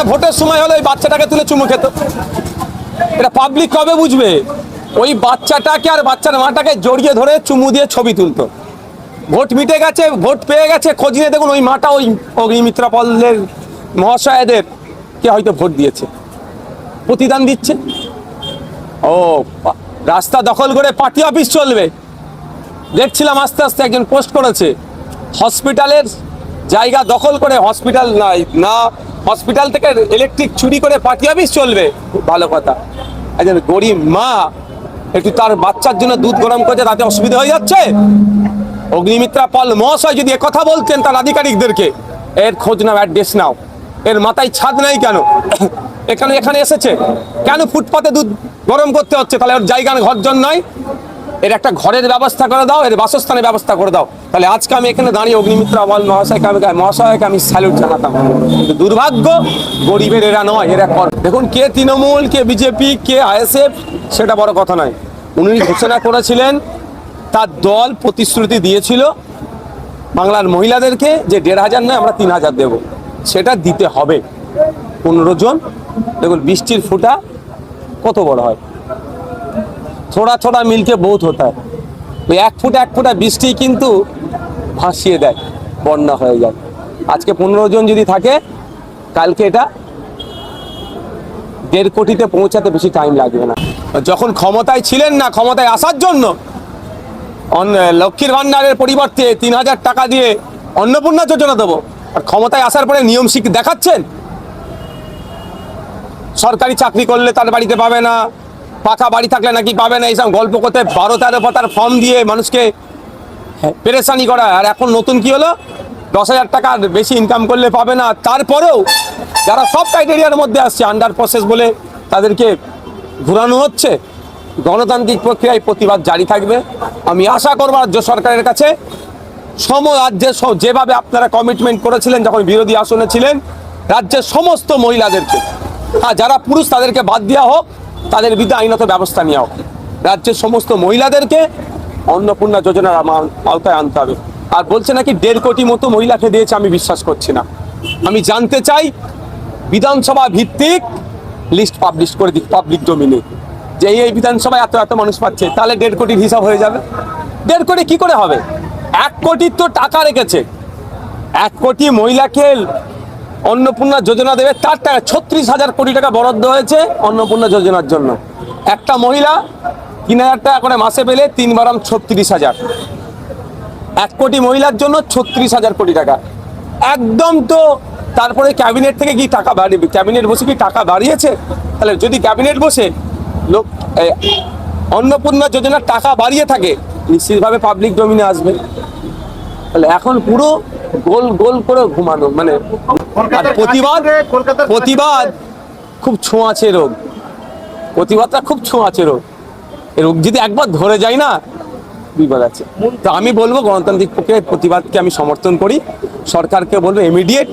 ভোটের সময় হলে ওই বাচ্চাটাকে তুলে চুমু খেত। এটা পাবলিক কবে বুঝবে? ওই বাচ্চাটাকে আর বাচ্চার মাটাকে জড়িয়ে ধরে চুমু দিয়ে ছবি তুলতো। ভোট মিটে গেছে, ভোট পেয়ে গেছে, খোঁজ নিয়ে দেখুন ওই মাটা ওই অগ্নিমিত্রা পলের মহাশয়দের কে হয়তো ভোট দিয়েছে, প্রতিদান দিচ্ছে। ও রাস্তা দখল করে পার্টি অফিস চলবে। দেখছিলাম আস্তে আস্তে একজন পোস্ট করেছে, হসপিটালের জায়গা দখল করে হসপিটাল না হসপিটাল থেকে ইলেকট্রিক চুরি করে পার্টি অফিস চলবে। ভালো কথা, একজন গরিব মা একটু তার বাচ্চার জন্য দুধ গরম করছে, তাতে অসুবিধা হয়ে যাচ্ছে। অগ্নিমিত্রা পল মহাশয় যদি কথা বলতেন তার আধিকারিকদেরকে, এর খোঁজ নাও, অ্যাড্রেস নাও, এর মাথায় ছাদ নাই কেন, এখানে এসেছে কেন, ফুটপাতে দুধ গরম করতে হচ্ছে, তাহলে ওর জায়গা ঘর জন নয়, এর একটা ঘরের ব্যবস্থা করে দাও, এর বাসস্থানের ব্যবস্থা করে দাও। তাহলে আজকে আমি এখানে দাঁড়িয়ে অগ্নিমিত্রা পল মহাশয়কে আমি স্যালুট জানাতাম। কিন্তু দুর্ভাগ্য, গরিবের এরা নয়, এরা কর। দেখুন কে তৃণমূল, কে বিজেপি, কে আইএসএফ, সেটা বড় কথা নয়। উনি ঘোষণা করেছিলেন, তার দল প্রতিশ্রুতি দিয়েছিল বাংলার মহিলাদেরকে যে 1500 নয় আমরা 3000 দেব, সেটা দিতে হবে। 15 জন, দেখুন বৃষ্টির ফোঁটা কত বড় হয়, থোড়া থোড়া মিলকে বহুত হতা হয়। ওই এক ফোঁটা বৃষ্টি কিন্তু ভাসিয়ে দেয়, বন্যা হয়ে যায়। আজকে 15 জন যদি থাকে, কালকে এটা 1.5 কোটিতে পৌঁছাতে বেশি টাইম লাগবে না। যখন ক্ষমতায় ছিলেন না, ক্ষমতায় আসার জন্য লক্ষ্মীর ভান্ডারের পরিবর্তে 3000 টাকা দিয়ে অন্নপূর্ণা যোজনা দেবো, আর ক্ষমতায় আসার পরে নিয়ম শিখ দেখাচ্ছেন। সরকারি চাকরি করলে তার বাড়িতে পাবে না, পাকা বাড়ি থাকলে নাকি পাবে না, এইসব গল্প করতে 12-13 পাতার ফর্ম দিয়ে মানুষকে পেরেশানি করা। আর এখন নতুন কি হলো, 10,000 টাকা বেশি ইনকাম করলে পাবে না। তারপরেও যারা সব ক্রাইটেরিয়ার মধ্যে আসছে, আন্ডার প্রসেস বলে তাদেরকে ঘুরানো হচ্ছে। গণতান্ত্রিক প্রক্রিয়ায় প্রতিবাদ জারি থাকবে। আমি আশা করব রাজ্য সরকারের কাছে, রাজ্যের যেভাবে আপনারা কমিটমেন্ট করেছিলেন যখন বিরোধী আসনে ছিলেন, রাজ্যের সমস্ত মহিলাদেরকে, যারা পুরুষ তাদেরকে বাদ দেওয়া হোক, তাদের বিরুদ্ধে আইনত ব্যবস্থা নেওয়া হোক। রাজ্যের সমস্ত মহিলাদেরকে অন্নপূর্ণা যোজনার আওতায় আনতে হবে। আর বলছে নাকি 1.5 কোটি মতো মহিলাকে দিয়েছে, আমি বিশ্বাস করছি না। আমি জানতে চাই, বিধানসভা ভিত্তিক লিস্ট পাবলিশ করে দিক পাবলিক ডোমিনে, যে এই বিধানসভায় এত মানুষ পাচ্ছে, তাহলে 1.5 কোটির হিসাব হয়ে যাবে। 1.5 কোটি কি করে হবে? 1 কোটির তো টাকা রেখেছে, 1 কোটি মহিলাকে অন্নপূর্ণা যোজনা দেবে, তার টাকা 36,000 কোটি টাকা বরাদ্দ হয়েছে অন্নপূর্ণা যোজনার জন্য। একটা মহিলা 3,000 টাকা করে মাসে পেলে 3 বারাম 36,000, 1 কোটি মহিলার জন্য 36,000 কোটি টাকা একদম। তো তারপরে ক্যাবিনেট থেকে কি টাকা বাড়িয়ে, ক্যাবিনেট বসে কি টাকা বাড়িয়েছে? তাহলে যদি ক্যাবিনেট বসে লোক অন্নপূর্ণা যোজনার টাকা বাড়িয়ে থাকে, নিশ্চিতভাবে পাবলিক ডোমিনে আসবে। তাহলে এখন পুরো গোল করে ঘুমানো, মানে প্রতিবাদ খুব ছোঁয়াচে রোগ, প্রতিবাদটা খুব ছোঁয়াচে রোগ। এই রোগ যদি একবার ধরে যায় না, বিপদ আছে। তো আমি বলবো গণতান্ত্রিক প্রক্রিয়ায় প্রতিবাদকে আমি সমর্থন করি। সরকারকে বলবো ইমিডিয়েট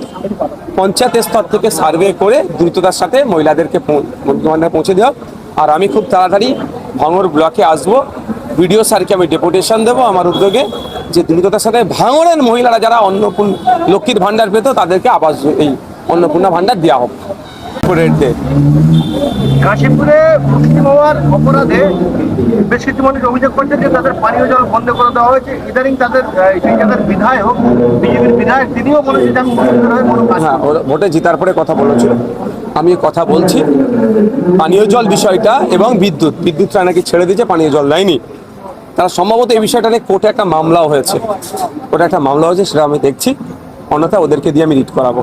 পঞ্চায়েত স্তর থেকে সার্ভে করে দ্রুততার সাথে মহিলাদেরকে পৌঁছে দেওয়া। আর আমি খুব তাড়াতাড়ি ভাঙড় ব্লকে আসবো, বিডিও স্যারকে আমি ডেপুটেশন দেবো আমার উদ্যোগে, যে দ্রুততার সাথে ভাঙড়ের মহিলারা যারা লক্ষ্মীর ভান্ডার পেত তাদেরকে আবাস এই অন্নপূর্ণা ভান্ডার দেওয়া হোক। কাশীপুরে মুসলিম হওয়ার অপরাধে বেশ কিছু মানুষ অভিযোগ করছে যে তাদের পানীয় জল বন্ধ করে দেওয়া হয়েছে। ইদানিং তাদের সেই জায়গার বিধায়ক, বিজেপির বিধায়ক, তিনিও বলেছেন হ্যাঁ, ভোটে জিতার পরে কথা বলেছিল। আমি কথা বলছি পানীয় জল বিষয়টা এবং বিদ্যুৎটা নাকি ছেড়ে দিয়েছে, পানীয় জল দেয়নি। তারা সম্ভবত এই বিষয়টা নিয়ে কোর্টে একটা মামলাও হয়েছে, সেটা আমি দেখছি, অন্যথা ওদেরকে দিয়ে আমি রিট করাবো।